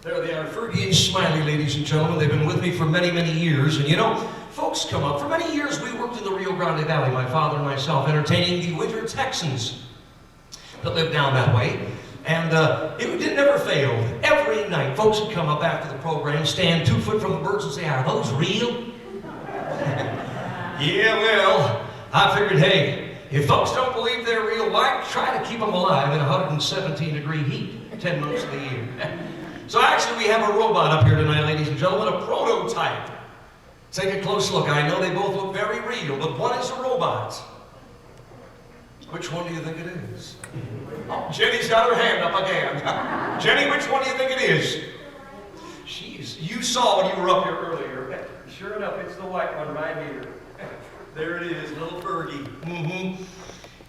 There they are, Fergie and Smiley, ladies and gentlemen. They've been with me for many, many years. And you know, folks come up. For many years, we worked in the Rio Grande Valley, my father and myself, entertaining the winter Texans that live down that way. And it never failed. Every night, folks would come up after the program, stand 2 foot from the birds and say, "Are those real?" Yeah, well, I figured, hey, if folks don't believe they're real, why try to keep them alive in 117-degree heat 10 months of the year? So actually, we have a robot up here tonight, ladies and gentlemen, a prototype. Take a close look. I know they both look very real, but one is a robot. Which one do you think it is? Oh, Jenny's got her hand up again. Jenny, which one do you think it is? You saw when you were up here earlier. Sure enough, it's the white one right here. There it is, little Fergie. Mm-hmm.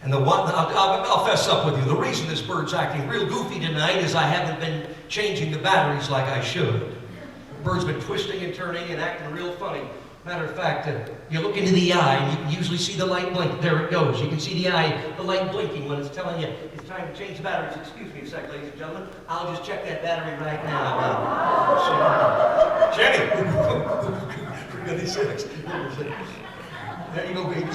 And I'll fess up with you. The reason this bird's acting real goofy tonight is I haven't been changing the batteries like I should. The bird's been twisting and turning and acting real funny. Matter of fact, you look into the eye and you can usually see the light blink. There it goes. You can see the eye, the light blinking when it's telling you it's time to change the batteries. Excuse me a sec, ladies and gentlemen. I'll just check that battery right now. Jenny! For goodness sakes. There you go, baby.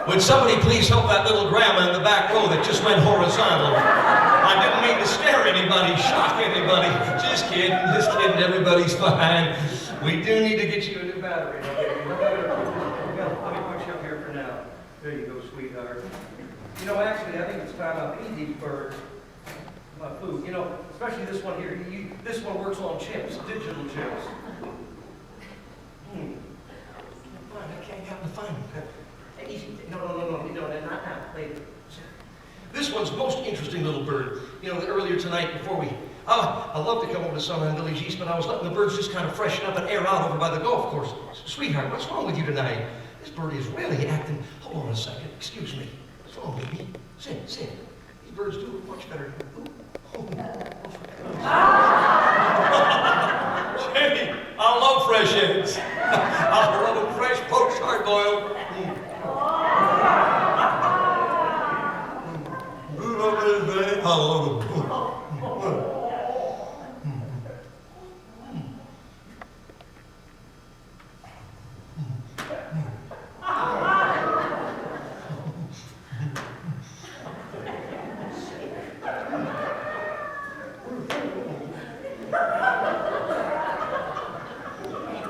Would somebody please help that little grandma in the back row that just went horizontal? I didn't mean to scare anybody, shock anybody. Just kidding, everybody's fine. We do need to get you a new battery. Okay, let me put you up here for now. There you go, sweetheart. You know, actually, I think it's time I feed these birds my food. You know, especially this one here. This one works on chips, digital chips. I can't help but find them. Easy. No, not now. Later. This one's the most interesting little bird. You know, earlier tonight before I love to come over to Sun and Village East, but I was letting the birds just kind of freshen up and air out over by the golf course. Sweetheart, what's wrong with you tonight? This bird is really acting. Hold on a second. Excuse me. What's wrong, baby? Sit. These birds do it much better. Jenny, I love fresh eggs. I love them fresh, poached, hard boiled. I love them.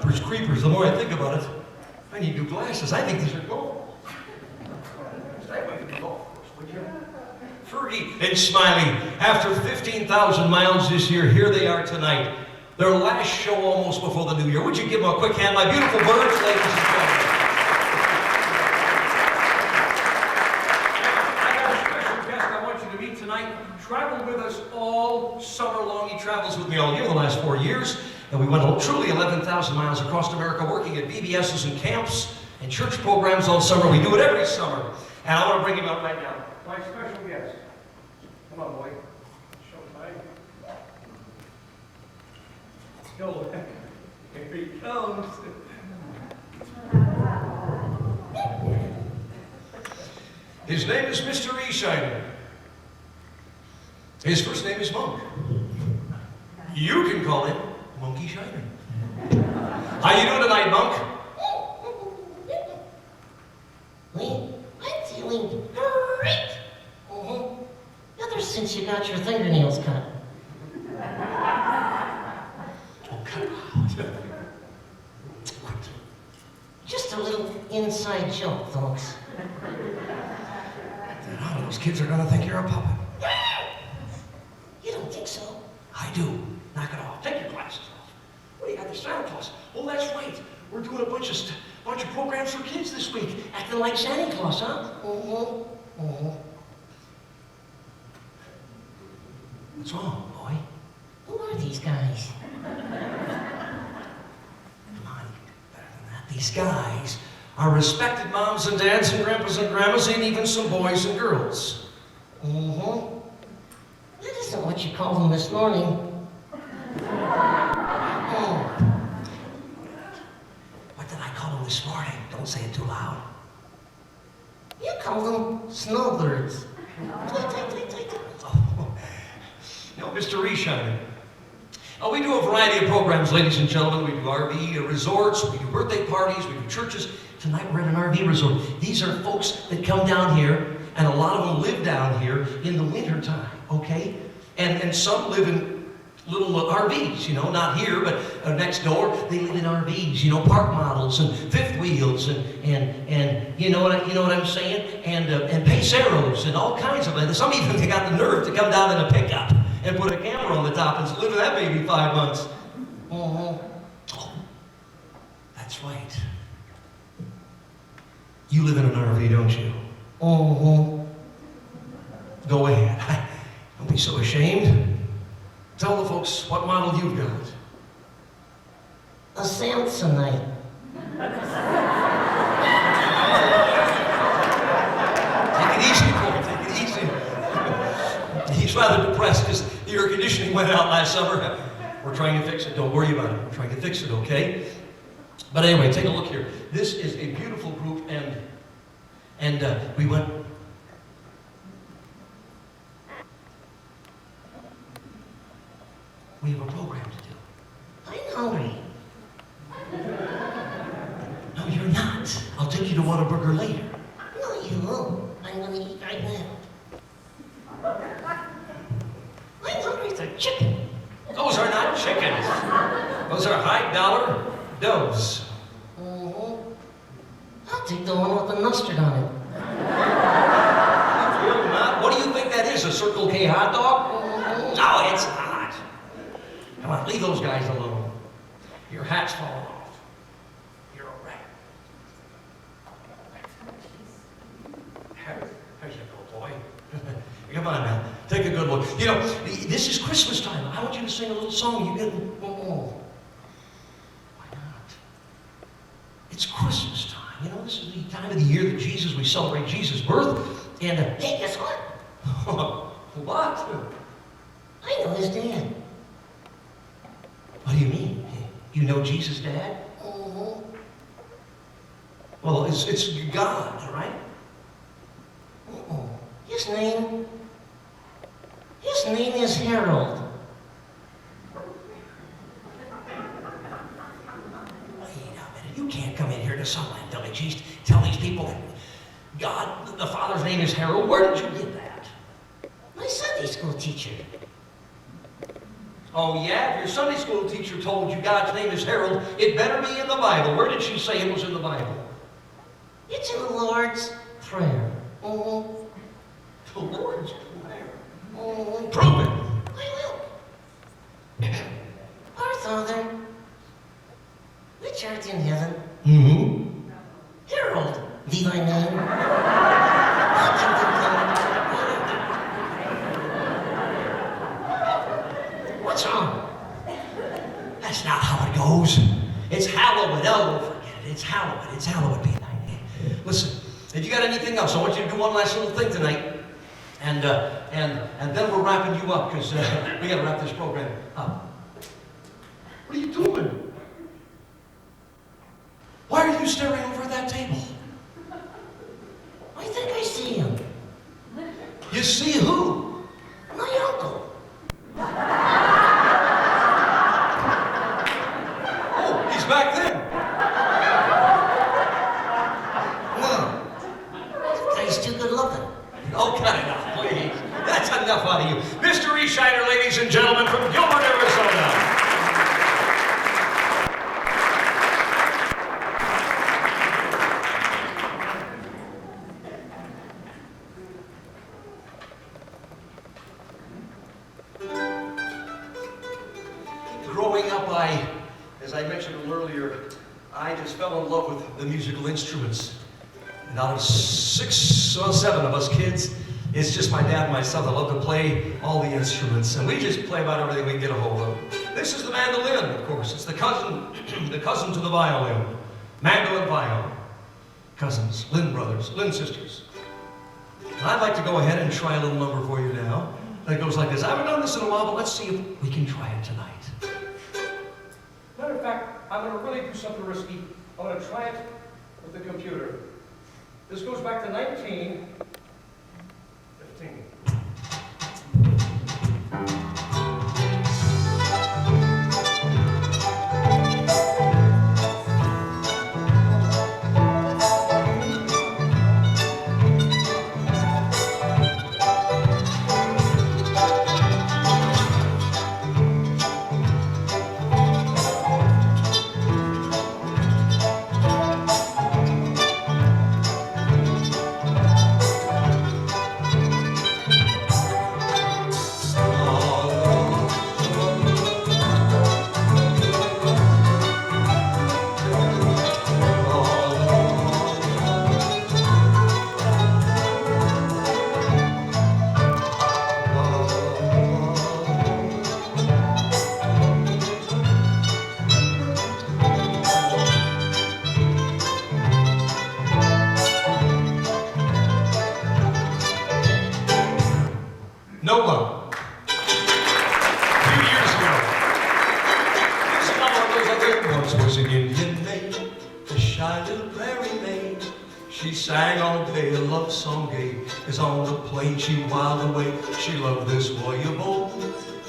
There's creepers. The more I think about it, I need new glasses. I think these are gold. Stay away from the golf course, would you? Fergie and Smiley, after 15,000 miles this year, here they are tonight. Their last show almost before the new year. Would you give them a quick hand? My beautiful birds, ladies and gentlemen. I got a special guest I want you to meet tonight. Traveled with us all summer long. He travels with me all year, the last 4 years. And we went truly 11,000 miles across America working at BBSs and camps and church programs all summer. We do it every summer. And I want to bring him up right now. My special guest. Come on, boy. Showtime. Go. Here he comes. His name is Mr. E. Shiner. His first name is Monk. You can call him Monkey Shiner. How you doing tonight, Monk? I'm feeling great. Ever since you got your fingernails cut. Oh, cut out. Just a little inside joke, folks. None of those kids are gonna think you're a puppet. You don't think so? I do. Knock it off. Take your glasses off. What do you got, the Santa Claus? Oh, that's right. We're doing a bunch of programs for kids this week. Acting like Santa Claus, huh? What's wrong, boy? Who are these guys? Come on, better than that. These guys are respected moms and dads and grandpas and grandmas and even some boys and girls. That isn't what you called them this morning. What did I call them this morning? Don't say it too loud. You called them snowbirds. Oh, Mr. Reshiner. We do a variety of programs, ladies and gentlemen. We do RV resorts, we do birthday parties, we do churches. Tonight we're at an RV resort. These are folks that come down here, and a lot of them live down here in the winter time, okay? And some live in little RVs, you know, not here, but next door. They live in RVs, you know, park models and fifth wheels and you know what I'm saying? And paceros and all kinds of it. Some even they got the nerve to come down in a pickup and put a camera on the top and live with that baby 5 months. Oh, that's right. You live in an RV, don't you? Go ahead. Don't be so ashamed. Tell the folks what model you've got. A Samsonite. Take it easy, boy. Take it easy. He's rather depressed because the air conditioning went out last summer. We're trying to fix it. Don't worry about it. We're trying to fix it, okay? But anyway, take a look here. This is a beautiful group, and we went. We have a program to do. I'm hungry. No, you're not. I'll take you to Whataburger later. No, you won't. I'm gonna eat right now. I'm hungry for chicken. Those are not chickens. Those are high-dollar doves. I'll take the one with the mustard on it. Will not. What do you think that is? A Circle K hot dog? No, it's not. Come on, leave those guys alone. Your hat's falling off. You're a rat. How's that go, boy? Come on now, take a good look. You know, this is Christmas time. I want you to sing a little song. You get, why not? It's Christmas time. You know, this is the time of the year that we celebrate Jesus' birth. And, Hey, guess what? what? I know his dad. What do you mean? You know Jesus' dad? Well, it's God, right? His name is Harold. Wait a minute. You can't come in here to some land tell these people that God, the Father's name is Harold. Where did you get that? My Sunday school teacher. Oh, yeah? If your Sunday school teacher told you God's name is Harold, it better be in the Bible. Where did she say it was in the Bible? It's in the Lord's Prayer. The Lord's Prayer. Prove it. I will. Our Father, which art in heaven, Harold be thy name. Thy kingdom come. What's wrong? That's not how it goes. It's hallowed. Oh, forget it. It's hallowed. It's hallowed be thy name. Listen, if you got anything else, I want you to do one last little thing tonight. And then we're wrapping you up because we got to wrap this program up. What are you doing? Why are you staring over at that table? I think I see him. You see who? My uncle. Oh, he's back there. No. That guy's too good looking. Oh, cut it off, please. That's enough out of you. Mr. Reshiner, ladies and gentlemen, from Gilbert, Arizona. Growing up, as I mentioned earlier, I just fell in love with the musical instruments. And out of 7 of us kids, it's just my dad and myself that love to play all the instruments. And we just play about everything we can get a hold of. This is the mandolin, of course. It's the cousin to the violin. Mandolin, violin. Cousins, Lynn brothers, Lynn sisters. And I'd like to go ahead and try a little number for you now. That goes like this. I haven't done this in a while, but let's see if we can try it tonight. Matter of fact, I'm going to really do something risky. I'm going to try it with the computer. This goes back to 1915. No Love. A few years ago, someone goes like this. Once was an Indian maid, a shy little prairie maid. She sang all day a love song gay, as on the plain she whiled away. She loved this warrior bold,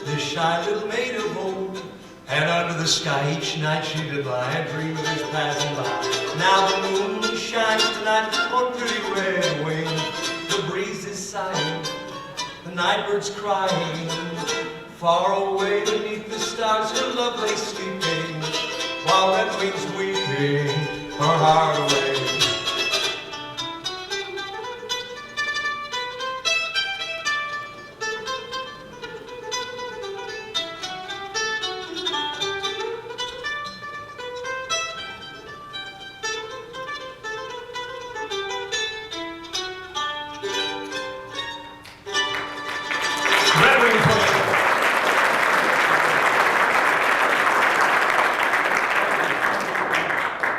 this shy little maid of old. And under the sky each night she did lie and dream of his passing by. Now the moon shines tonight on pretty red wing. The breeze is sighing, the night bird's crying. Far away beneath the stars her love lay sleeping, while red wings weeping her heart away.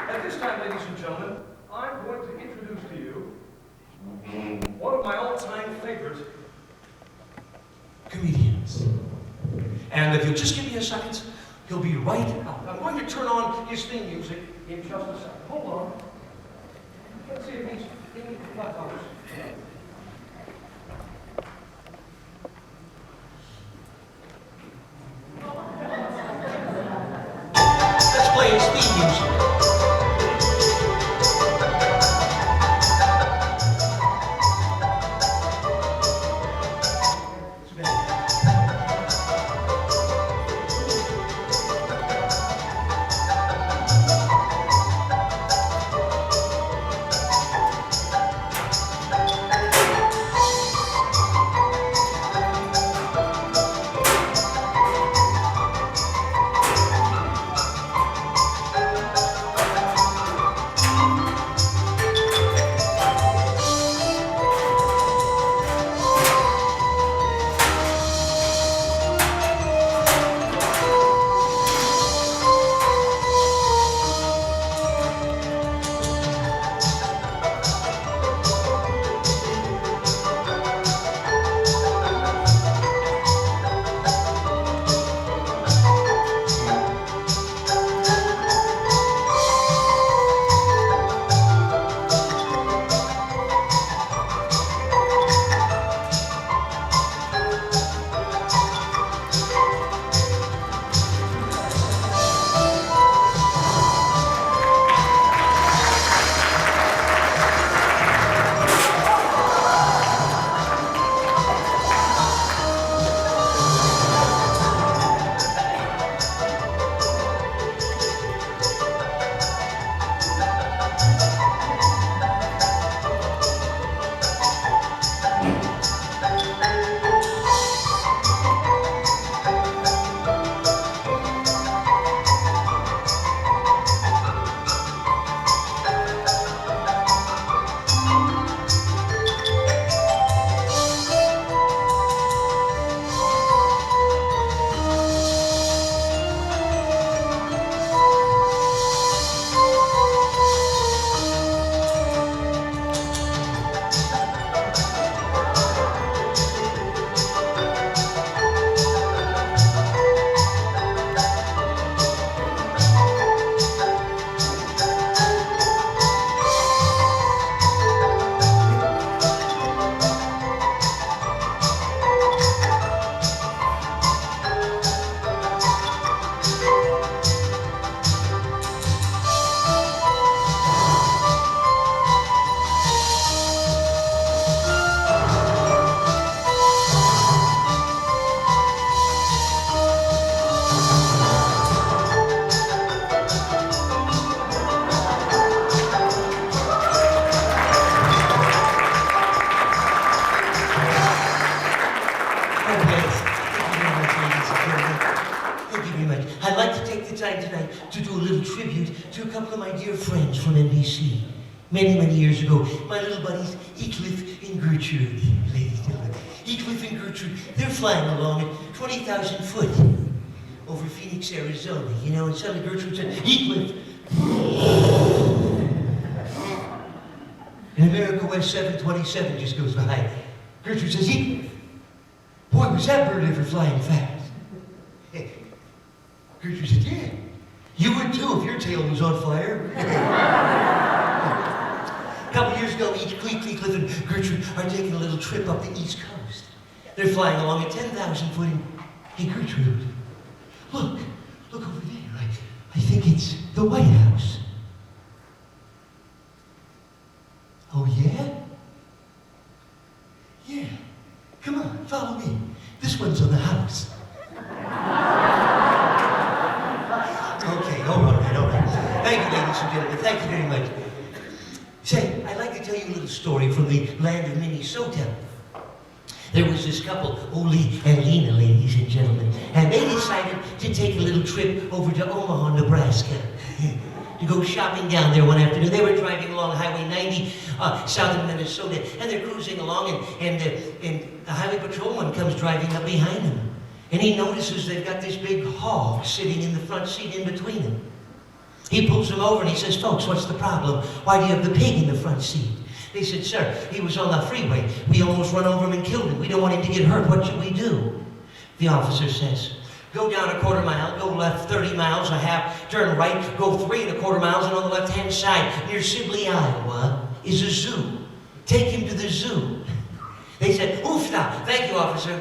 At this time, ladies and gentlemen, I'm going to introduce to you one of my all-time favorite Comedians. And if you'll just give me a second, he'll be right out. I'm going to turn on his theme music in just a second. Hold on. Let's see if he's in the clubhouse. Let's play his theme music. I'd like to take the time tonight to do a little tribute to a couple of my dear friends from NBC. Many, many years ago, my little buddies, Ecliffe and Gertrude. Ladies and gentlemen, Ecliffe and Gertrude, they're flying along at 20,000 foot over Phoenix, Arizona. You know, and suddenly Gertrude said, Ecliffe. And America West 727 just goes by. Gertrude says, Ecliffe. was that bird ever flying fast? Gertrude said, yeah. You would too if your tail was on fire. A couple years ago, Cliff and Gertrude are taking a little trip up the East Coast. They're flying along at 10,000 foot and, hey Gertrude, look over there. I think it's the White House. Oh yeah? Yeah. Come on, follow me. This one's on the house. Okay, all right. Thank you, ladies and gentlemen. Thank you very much. Say, I'd like to tell you a little story from the land of Minnesota. There was this couple, Ole and Lena, ladies and gentlemen, and they decided to take a little trip over to Omaha, Nebraska, to go shopping down there one afternoon. They were driving along Highway 90, south of Minnesota, and they're cruising along, and the highway patrolman comes driving up behind them. And he notices they've got this big hog sitting in the front seat in between them. He pulls them over and he says, folks, what's the problem? Why do you have the pig in the front seat? They said, sir, he was on the freeway. We almost run over him and killed him. We don't want him to get hurt. What should we do? The officer says, go down a quarter mile, go left 30 miles, a half, turn right, go 3 1/4 miles, and on the left-hand side, near Sibley, Iowa, is a zoo. Take him to the zoo. They said, oofta, thank you, officer.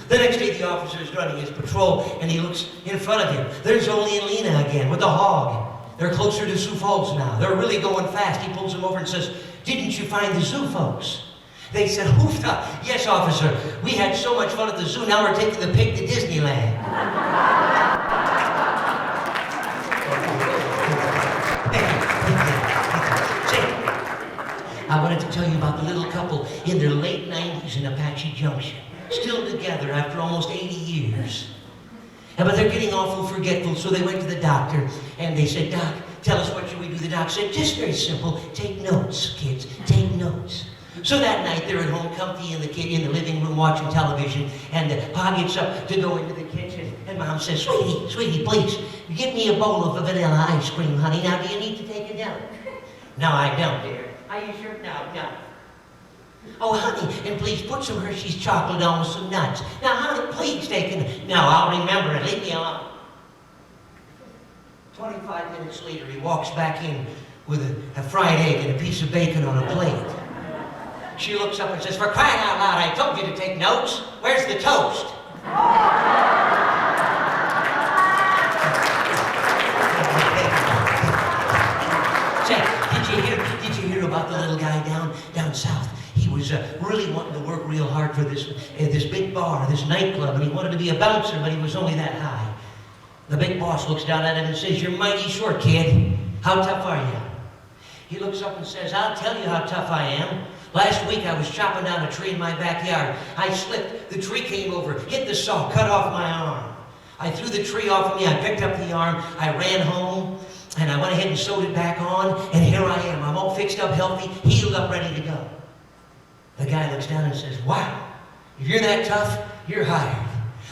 The next day, the officer is running his patrol, and he looks in front of him. There's Ole and Lena again with the hog. They're closer to Sioux Falls now. They're really going fast. He pulls them over and says, didn't you find the zoo, folks? They said, oofta, yes, officer. We had so much fun at the zoo, now we're taking the pig to Disneyland. I wanted to tell you about the little couple in their late 90s in Apache Junction. Still together after almost 80 years. But they're getting awful forgetful, so they went to the doctor, and they said, Doc, tell us what should we do? The doc said, just very simple, take notes, kids, take notes. So that night, they're at home comfy in the living room watching television, and Pa gets up to go into the kitchen, and Mom says, sweetie, please, give me a bowl of vanilla ice cream, honey. Now, do you need to take it down? No, I don't, dear. Are you sure? No. Oh, honey, and please put some Hershey's chocolate on with some nuts. Now, honey, please take it. No, I'll remember it. Leave me alone. 25 minutes later, he walks back in with a fried egg and a piece of bacon on a plate. She looks up and says, for crying out loud, I told you to take notes. Where's the toast? Say, did you hear about the little guy down south? He was really wanting to work real hard for this big bar, this nightclub, and he wanted to be a bouncer, but he was only that high. The big boss looks down at him and says, you're mighty short, kid. How tough are you? He looks up and says, I'll tell you how tough I am. Last week I was chopping down a tree in my backyard. I slipped, the tree came over, hit the saw, cut off my arm. I threw the tree off of me, I picked up the arm, I ran home, and I went ahead and sewed it back on, and here I am. I'm all fixed up, healthy, healed up, ready to go. The guy looks down and says, wow, if you're that tough, you're hired.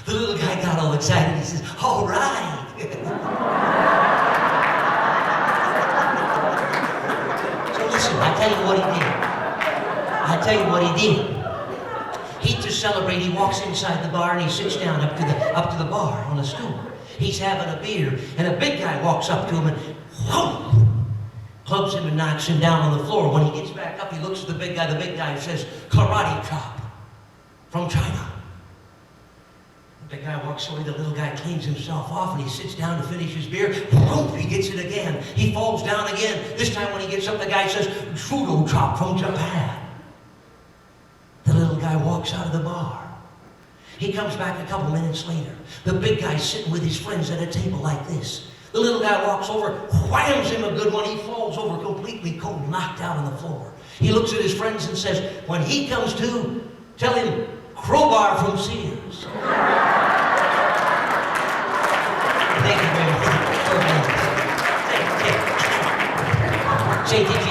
The little guy got all excited. He says, all right. So listen, I tell you what he did. To celebrate, he walks inside the bar and he sits down up to the bar on a stool. He's having a beer, and a big guy walks up to him and whoa, clubs him and knocks him down on the floor. When he gets back up, he looks at the big guy. The big guy says, karate chop from China. The big guy walks away. The little guy cleans himself off and he sits down to finish his beer. Whoop, he gets it again. He falls down again. This time when he gets up, the guy says, judo chop from Japan. The little guy walks out of the bar. He comes back a couple minutes later. The big guy's sitting with his friends at a table like this. The little guy walks over, whams him a good one. He falls over completely cold, knocked out on the floor. He looks at his friends and says, when he comes to, tell him, crowbar from Sears. Thank you very much. Say, did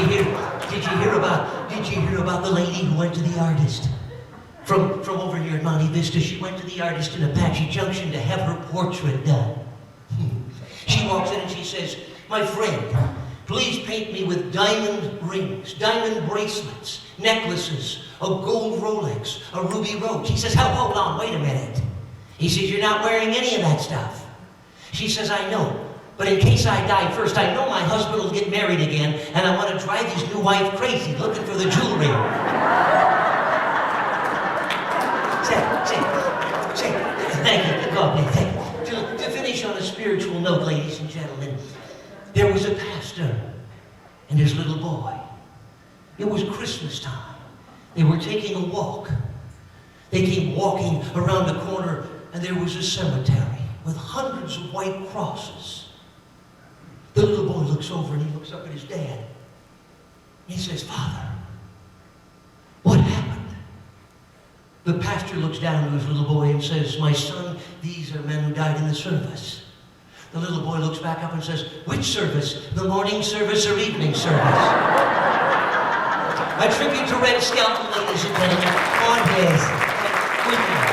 you hear about the lady who went to the artist? From over here at Monte Vista, she went to the artist in Apache Junction to have her portrait done. She walks in and she says, my friend, please paint me with diamond rings, diamond bracelets, necklaces, a gold Rolex, a ruby rope. She says, hold on, wait a minute. He says, you're not wearing any of that stuff. She says, I know, but in case I die first, I know my husband will get married again, and I want to drive his new wife crazy looking for the jewelry. Thank you. God bless. Thank you. To finish on a spiritual note, ladies and gentlemen, there was a pastor and his little boy. It was Christmas time. They were taking a walk. They came walking around the corner, and there was a cemetery with hundreds of white crosses. The little boy looks over and he looks up at his dad. He says, Father, what happened? The pastor looks down to his little boy and says, my son, these are men who died in the service. The little boy looks back up and says, which service? The morning service or evening service? A tribute to Red Skelton, ladies and gentlemen. God bless. Good night.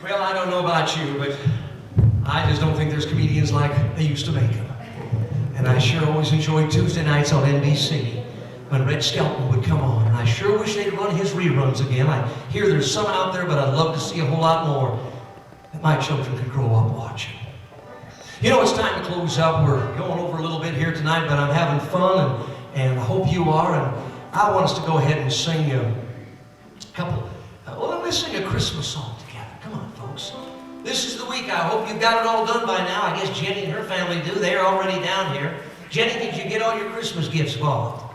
Well, I don't know about you, but I just don't think there's comedians like they used to make them. And I sure always enjoyed Tuesday nights on NBC when Red Skelton would come on. And I sure wish they'd run his reruns again. I hear there's some out there, but I'd love to see a whole lot more that my children could grow up watching. You know, it's time to close up. We're going over a little bit here tonight, but I'm having fun, and I hope you are. And I want us to go ahead and sing a couple. Let's sing a Christmas song together. Come on, folks. This is the week. I hope you've got it all done by now. I guess Jenny and her family do. They're already down here. Jenny, did you get all your Christmas gifts bought?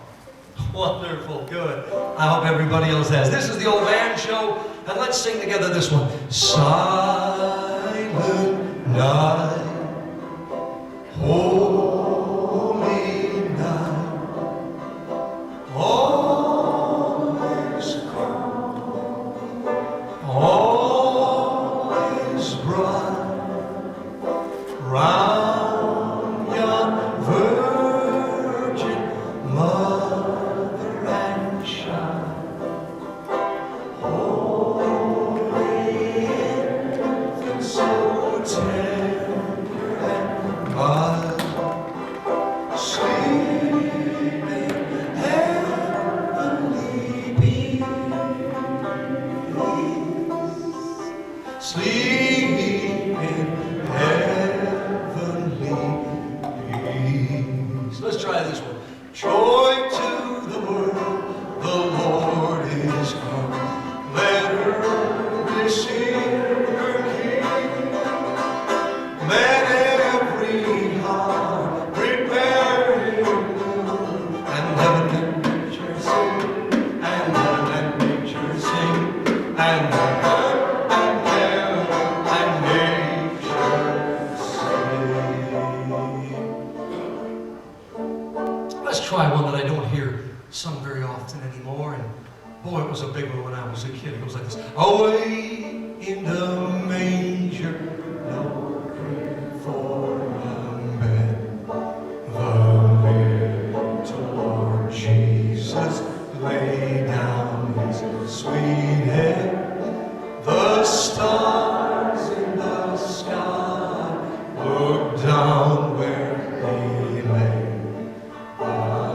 Wonderful. Good. I hope everybody else has. This is the Old Man Show, and let's sing together this one. Silent night, holy night, always calm, always bright, round yon virgin mother and child, holy infant, so tender and mild, sleep in heavenly peace, sleep in heavenly peace. Let's try this one. Joy to the world, the Lord is come. Let earth receive her King. Let every heart prepare him new. And heaven and nature sing, and heaven and nature sing, and heaven and nature sing. Let's try one that I don't hear sung very often anymore, and boy, it was a big one when I was a kid. It goes like this. Away in the manger, no crib for a bed, the little Lord Jesus lay down his sweet head. The stars in the sky looked down where he lay.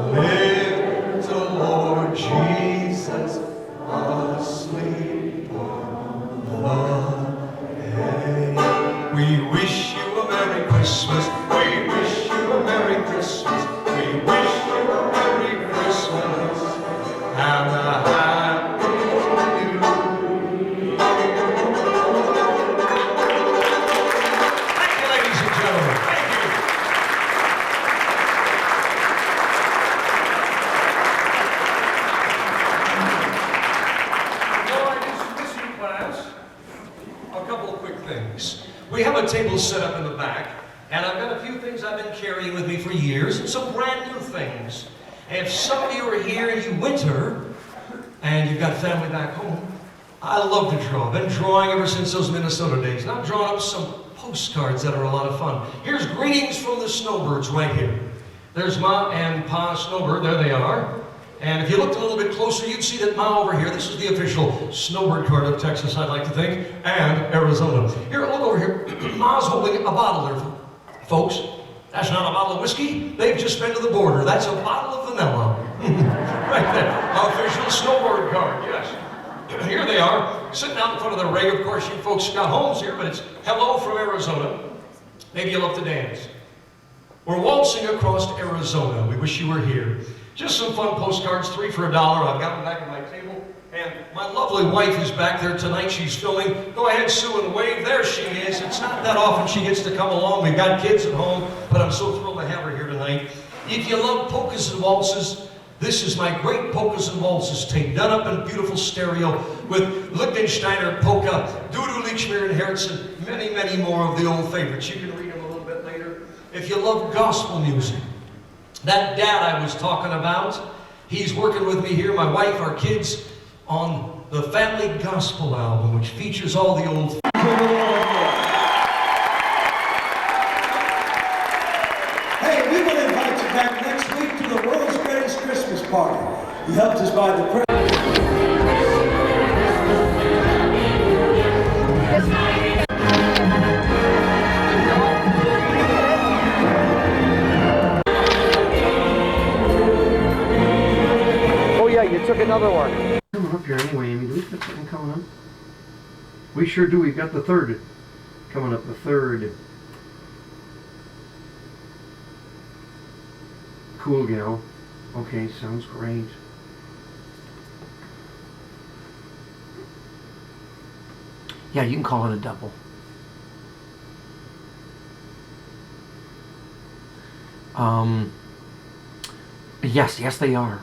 Little Lord Jesus asleep on the hay. We wish you a Merry Christmas. We wish you a Merry Christmas. We wish you a Merry Christmas and a Happy New Year. Thank you, ladies and gentlemen. Thank you. A couple of quick things. We have a table set up in the back, and I've got a few things I've been carrying with me for years, and some brand new things. And if some of you are here and you winter, and you've got family back home, I love to draw. I've been drawing ever since those Minnesota days, and I've drawn up some postcards that are a lot of fun. Here's greetings from the snowbirds right here. There's Ma and Pa Snowbird, there they are. And if you looked a little bit closer, you'd see that Ma over here, this is the official snowbird card of Texas, I'd like to think, and Arizona. Here, look over here. Ma's holding a bottle there, folks. That's not a bottle of whiskey. They've just been to the border. That's a bottle of vanilla. Right there. Official snowbird card, yes. Here they are, sitting out in front of the rig. Of course, you folks got homes here, but it's hello from Arizona. Maybe you love to dance. We're waltzing across Arizona. We wish you were here. Just some fun postcards, 3 for $1. I've got them back at my table. And my lovely wife is back there tonight. She's filming. Go ahead, Sue, and wave. There she is. It's not that often she gets to come along. We've got kids at home, but I'm so thrilled to have her here tonight. If you love polkas and waltzes, this is my great polkas and waltzes tape, done up in beautiful stereo with Lichtensteiner polka, Dudu Lichmir and Hertz, and many, many more of the old favorites. You can read them a little bit later. If you love gospel music, that dad I was talking about, he's working with me here, my wife, our kids, on the Family Gospel album, which features all the old... Hey, we will invite you back next week to the world's greatest Christmas party. He helped us buy the... You took another one. Coming up here anyway, Amy. Do we got something coming up? We sure do. We've got the third coming up. The third. Cool gal. Okay, sounds great. Yeah, you can call it a double. Yes, they are.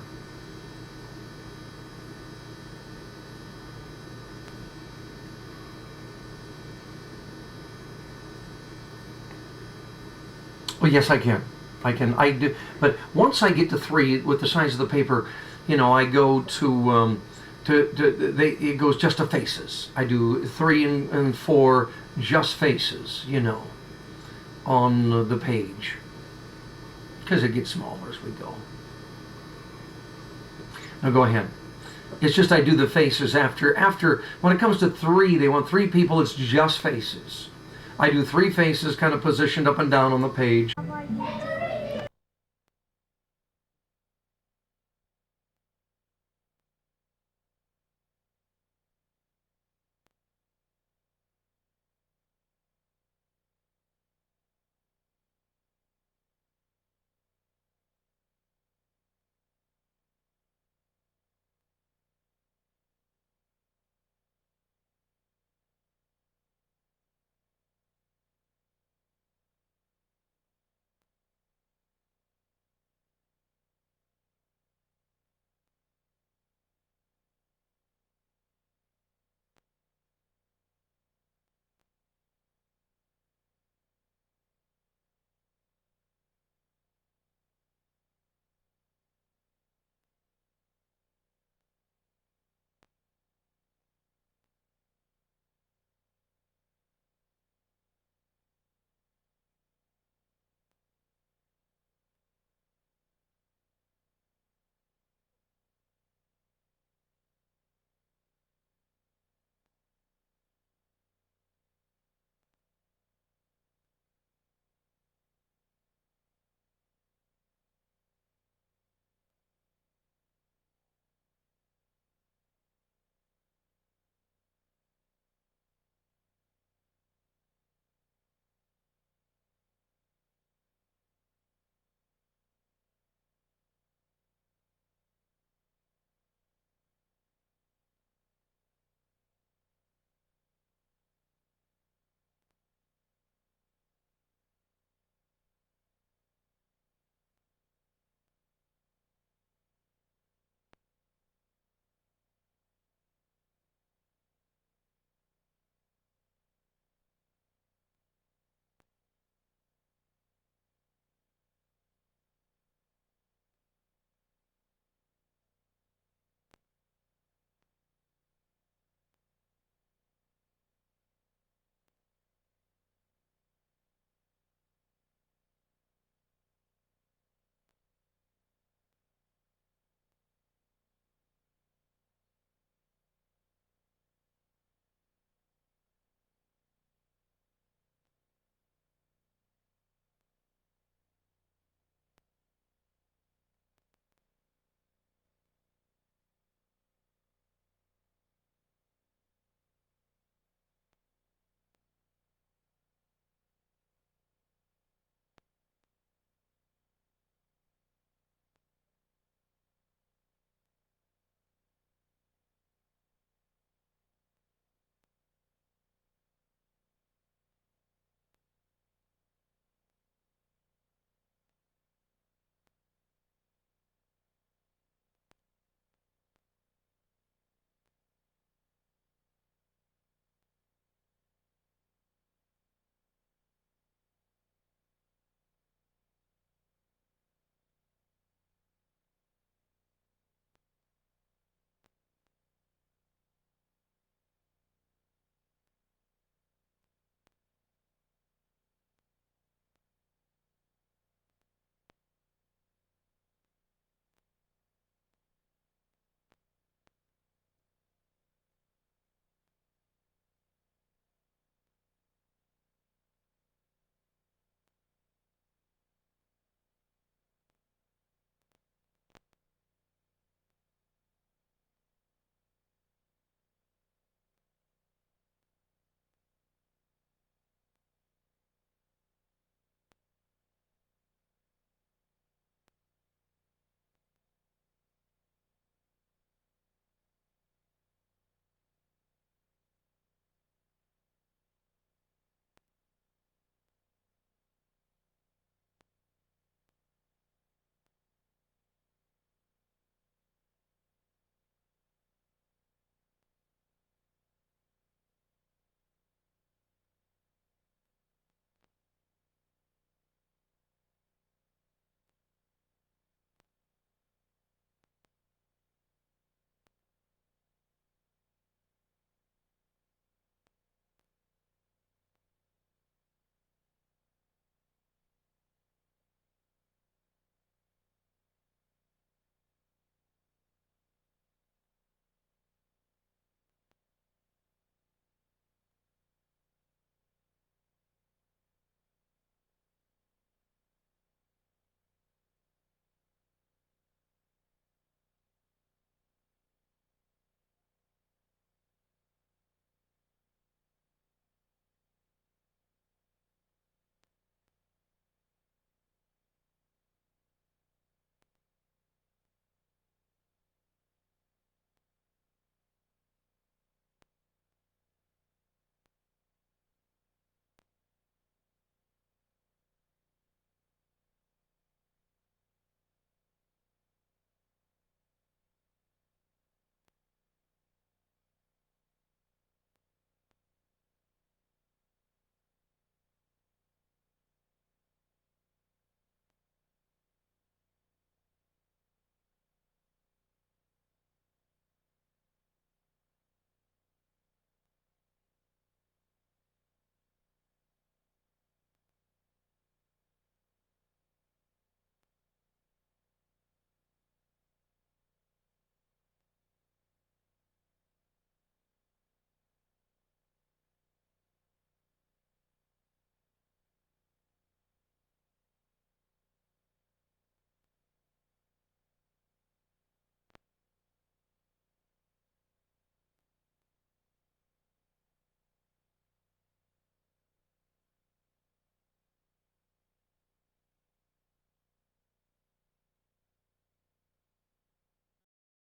Well, yes, I can. I do. But once I get to 3 with the size of the paper, you know, I go to it goes just to faces. I do 3 and 4 just faces, you know, on the page, because it gets smaller as we go. Now go ahead. It's just I do the faces after when it comes to 3, they want 3 people. It's just faces. I do 3 faces kind of positioned up and down on the page.